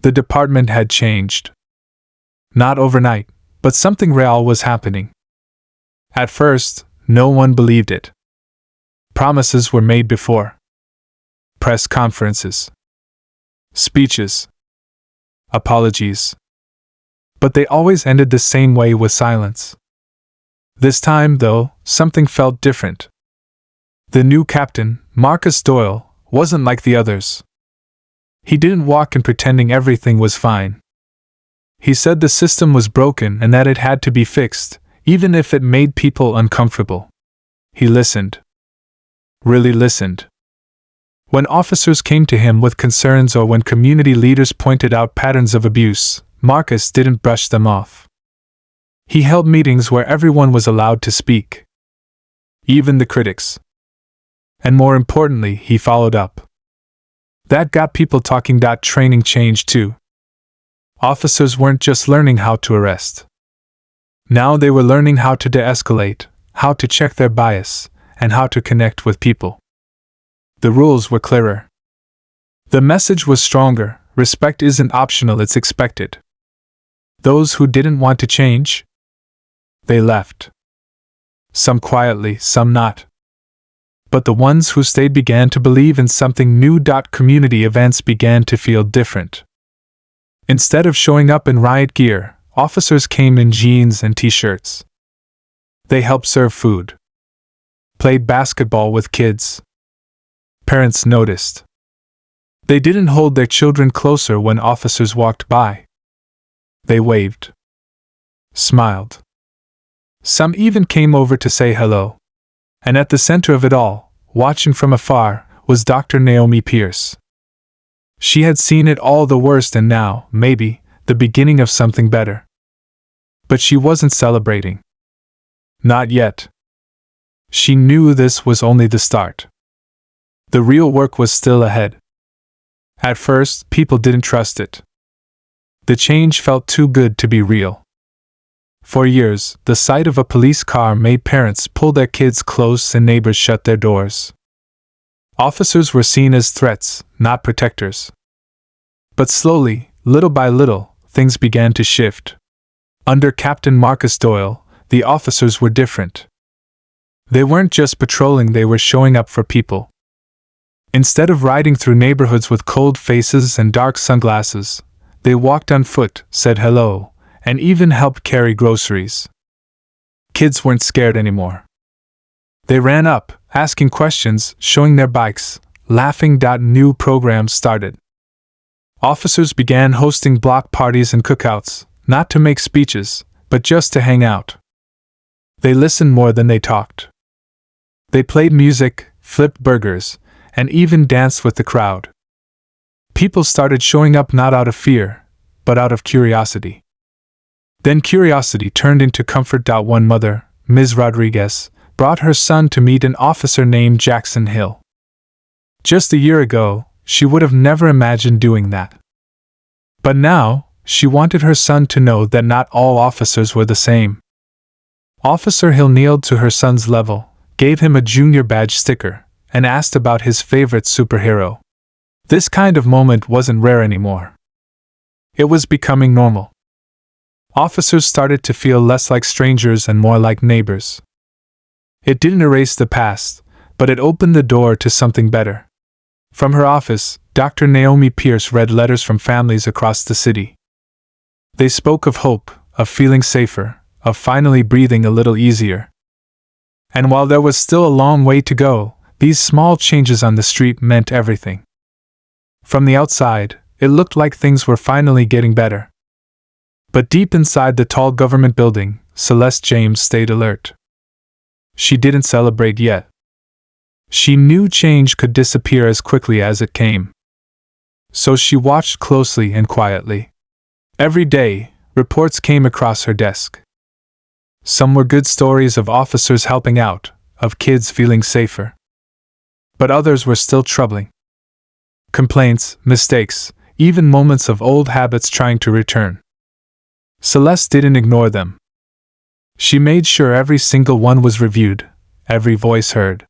The department had changed. Not overnight, but something real was happening. At first, no one believed it. Promises were made before. Press conferences. Speeches. Apologies. But they always ended the same way, with silence. This time, though, something felt different. The new captain, Marcus Doyle, wasn't like the others. He didn't walk in pretending everything was fine. He said the system was broken and that it had to be fixed, even if it made people uncomfortable. He listened. Really listened. When officers came to him with concerns or when community leaders pointed out patterns of abuse, Marcus didn't brush them off. He held meetings where everyone was allowed to speak. Even the critics. And more importantly, he followed up. That got people talking. Training changed too. Officers weren't just learning how to arrest. Now they were learning how to de-escalate, how to check their bias, and how to connect with people. The rules were clearer. The message was stronger: respect isn't optional, it's expected. Those who didn't want to change? They left. Some quietly, some not. But the ones who stayed began to believe in something new. Community events began to feel different. Instead of showing up in riot gear, officers came in jeans and t-shirts. They helped serve food. Played basketball with kids. Parents noticed. They didn't hold their children closer when officers walked by. They waved. Smiled. Some even came over to say hello. And at the center of it all, watching from afar, was Dr. Naomi Pierce. She had seen it all, the worst, and now, maybe, the beginning of something better. But she wasn't celebrating. Not yet. She knew this was only the start. The real work was still ahead. At first, people didn't trust it. The change felt too good to be real. For years, the sight of a police car made parents pull their kids close and neighbors shut their doors. Officers were seen as threats, not protectors. But slowly, little by little, things began to shift. Under Captain Marcus Doyle, the officers were different. They weren't just patrolling, they were showing up for people. Instead of riding through neighborhoods with cold faces and dark sunglasses, they walked on foot, said hello, and even helped carry groceries. Kids weren't scared anymore. They ran up, asking questions, showing their bikes, laughing. New programs started. Officers began hosting block parties and cookouts, not to make speeches, but just to hang out. They listened more than they talked. They played music, flipped burgers, and even danced with the crowd. People started showing up not out of fear, but out of curiosity. Then curiosity turned into comfort. One mother, Ms. Rodriguez, brought her son to meet an officer named Jackson Hill. Just a year ago, she would have never imagined doing that. But now, she wanted her son to know that not all officers were the same. Officer Hill kneeled to her son's level, gave him a junior badge sticker, and asked about his favorite superhero. This kind of moment wasn't rare anymore. It was becoming normal. Officers started to feel less like strangers and more like neighbors. It didn't erase the past, but it opened the door to something better. From her office, Dr. Naomi Pierce read letters from families across the city. They spoke of hope, of feeling safer, of finally breathing a little easier. And while there was still a long way to go, these small changes on the street meant everything. From the outside, it looked like things were finally getting better. But deep inside the tall government building, Celeste James stayed alert. She didn't celebrate yet. She knew change could disappear as quickly as it came. So she watched closely and quietly. Every day, reports came across her desk. Some were good stories of officers helping out, of kids feeling safer. But others were still troubling. Complaints, mistakes, even moments of old habits trying to return. Celeste didn't ignore them. She made sure every single one was reviewed, every voice heard.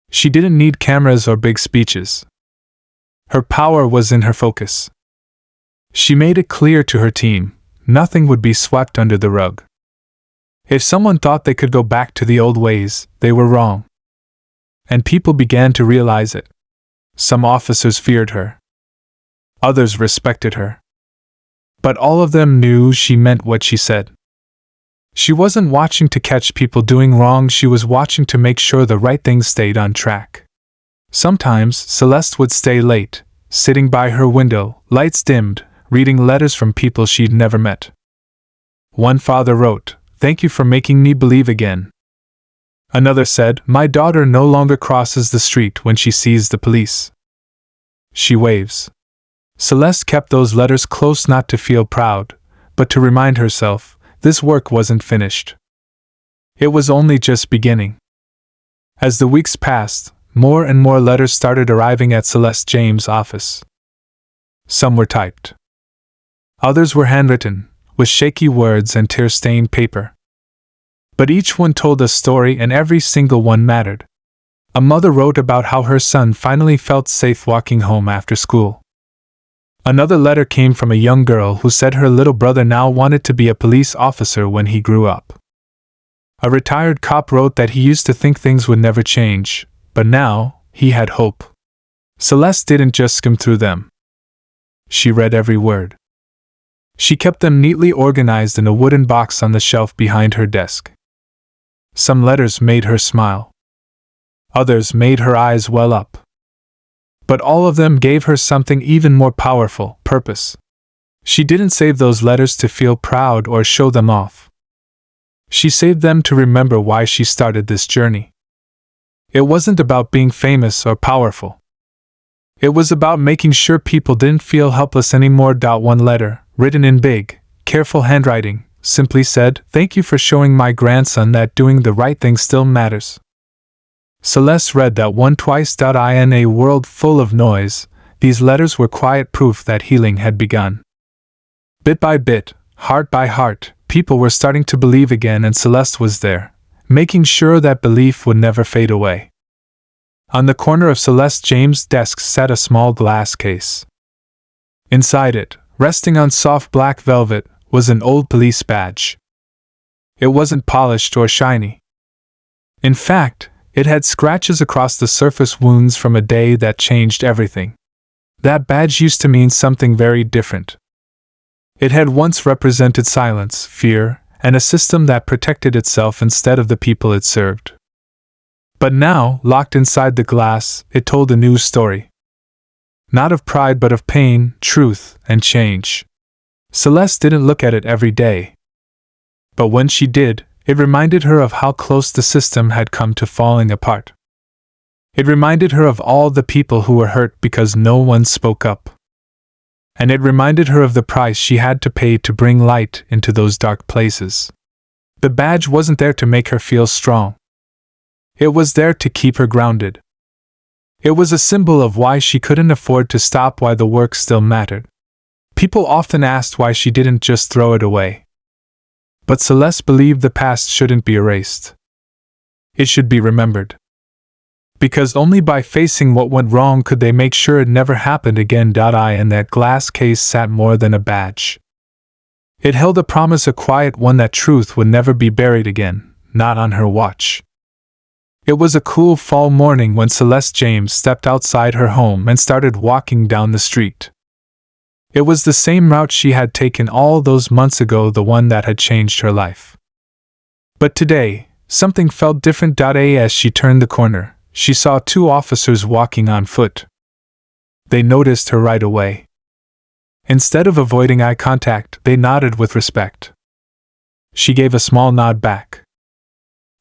She didn't need cameras or big speeches. Her power was in her focus. She made it clear to her team, nothing would be swept under the rug. If someone thought they could go back to the old ways, they were wrong. And people began to realize it. Some officers feared her. Others respected her. But all of them knew she meant what she said. She wasn't watching to catch people doing wrong, she was watching to make sure the right things stayed on track. Sometimes, Celeste would stay late, sitting by her window, lights dimmed, reading letters from people she'd never met. One father wrote, "Thank you for making me believe again." Another said, "My daughter no longer crosses the street when she sees the police. She waves." Celeste kept those letters close, not to feel proud, but to remind herself, this work wasn't finished. It was only just beginning. As the weeks passed, more and more letters started arriving at Celeste James' office. Some were typed. Others were handwritten, with shaky words and tear-stained paper. But each one told a story, and every single one mattered. A mother wrote about how her son finally felt safe walking home after school. Another letter came from a young girl who said her little brother now wanted to be a police officer when he grew up. A retired cop wrote that he used to think things would never change, but now, he had hope. Celeste didn't just skim through them. She read every word. She kept them neatly organized in a wooden box on the shelf behind her desk. Some letters made her smile. Others made her eyes well up. But all of them gave her something even more powerful: purpose. She didn't save those letters to feel proud or show them off. She saved them to remember why she started this journey. It wasn't about being famous or powerful. It was about making sure people didn't feel helpless anymore. One letter, written in big, careful handwriting, simply said, "Thank you for showing my grandson that doing the right thing still matters." Celeste read that one twice. In a world full of noise, these letters were quiet proof that healing had begun. Bit by bit, heart by heart, people were starting to believe again, and Celeste was there, making sure that belief would never fade away. On the corner of Celeste James' desk sat a small glass case. Inside it, resting on soft black velvet, was an old police badge. It wasn't polished or shiny. In fact, it had scratches across the surface, wounds from a day that changed everything. That badge used to mean something very different. It had once represented silence, fear, and a system that protected itself instead of the people it served. But now, locked inside the glass, it told a new story. Not of pride but of pain, truth, and change. Celeste didn't look at it every day. But when she did, it reminded her of how close the system had come to falling apart. It reminded her of all the people who were hurt because no one spoke up. And it reminded her of the price she had to pay to bring light into those dark places. The badge wasn't there to make her feel strong. It was there to keep her grounded. It was a symbol of why she couldn't afford to stop, why the work still mattered. People often asked why she didn't just throw it away. But Celeste believed the past shouldn't be erased. It should be remembered. Because only by facing what went wrong could they make sure it never happened again. In that glass case sat more than a badge. It held a promise, a quiet one, that truth would never be buried again, not on her watch. It was a cool fall morning when Celeste James stepped outside her home and started walking down the street. It was the same route she had taken all those months ago, the one that had changed her life. But today, something felt different. As she turned the corner, she saw two officers walking on foot. They noticed her right away. Instead of avoiding eye contact, they nodded with respect. She gave a small nod back.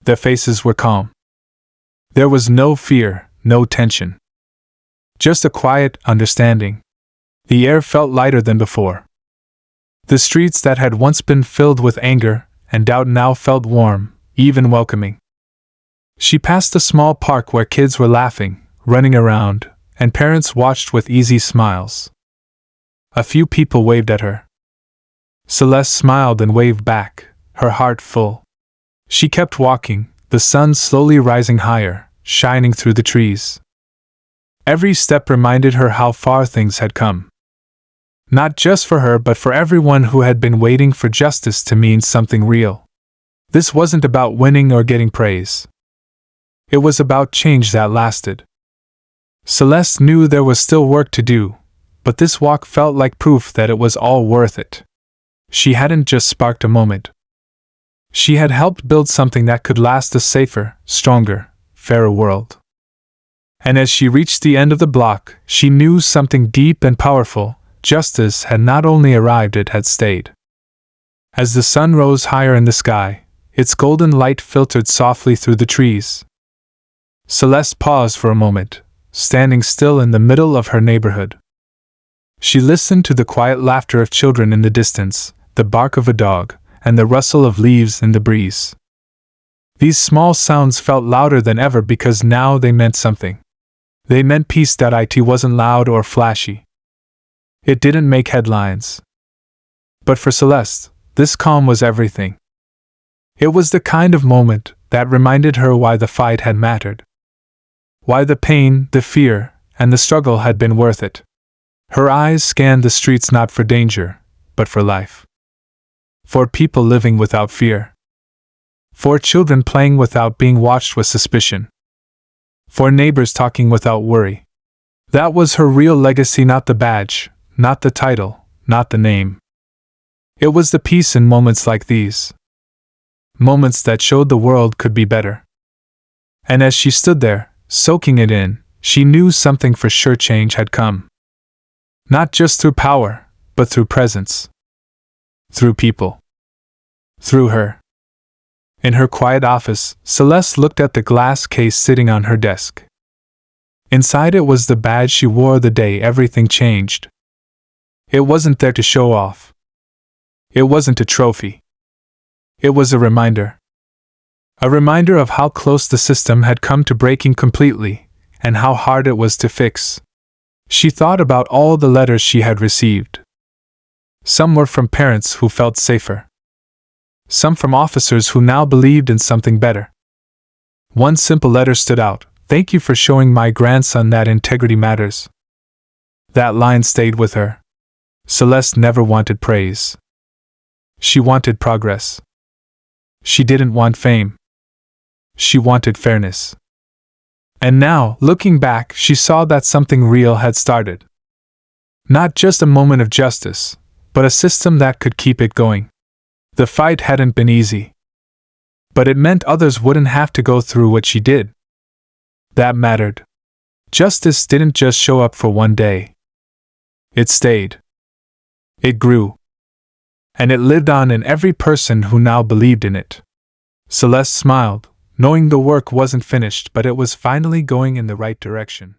Their faces were calm. There was no fear, no tension. Just a quiet understanding. The air felt lighter than before. The streets that had once been filled with anger and doubt now felt warm, even welcoming. She passed a small park where kids were laughing, running around, and parents watched with easy smiles. A few people waved at her. Celeste smiled and waved back, her heart full. She kept walking, the sun slowly rising higher, shining through the trees. Every step reminded her how far things had come. Not just for her but for everyone who had been waiting for justice to mean something real. This wasn't about winning or getting praise. It was about change that lasted. Celeste knew there was still work to do, but this walk felt like proof that it was all worth it. She hadn't just sparked a moment. She had helped build something that could last a safer, stronger, fairer world. And as she reached the end of the block, she knew something deep and powerful. Justice had not only arrived, it had stayed. As the sun rose higher in the sky, its golden light filtered softly through the trees. Celeste paused for a moment, standing still in the middle of her neighborhood. She listened to the quiet laughter of children in the distance, the bark of a dog, and the rustle of leaves in the breeze. These small sounds felt louder than ever because now they meant something. They meant peace. It wasn't loud or flashy. It didn't make headlines. But for Celeste, this calm was everything. It was the kind of moment that reminded her why the fight had mattered. Why the pain, the fear, and the struggle had been worth it. Her eyes scanned the streets not for danger, but for life. For people living without fear. For children playing without being watched with suspicion. For neighbors talking without worry. That was her real legacy, not the badge, not the title, not the name. It was the peace in moments like these. Moments that showed the world could be better. And as she stood there, soaking it in, she knew something for sure: change had come. Not just through power, but through presence. Through people. Through her. In her quiet office, Celeste looked at the glass case sitting on her desk. Inside it was the badge she wore the day everything changed. It wasn't there to show off. It wasn't a trophy. It was a reminder. A reminder of how close the system had come to breaking completely, and how hard it was to fix. She thought about all the letters she had received. Some were from parents who felt safer. Some from officers who now believed in something better. One simple letter stood out: "Thank you for showing my grandson that integrity matters." That line stayed with her. Celeste never wanted praise. She wanted progress. She didn't want fame. She wanted fairness. And now, looking back, she saw that something real had started. Not just a moment of justice, but a system that could keep it going. The fight hadn't been easy. But it meant others wouldn't have to go through what she did. That mattered. Justice didn't just show up for one day. It stayed. It grew. And it lived on in every person who now believed in it. Celeste smiled, knowing the work wasn't finished, but it was finally going in the right direction.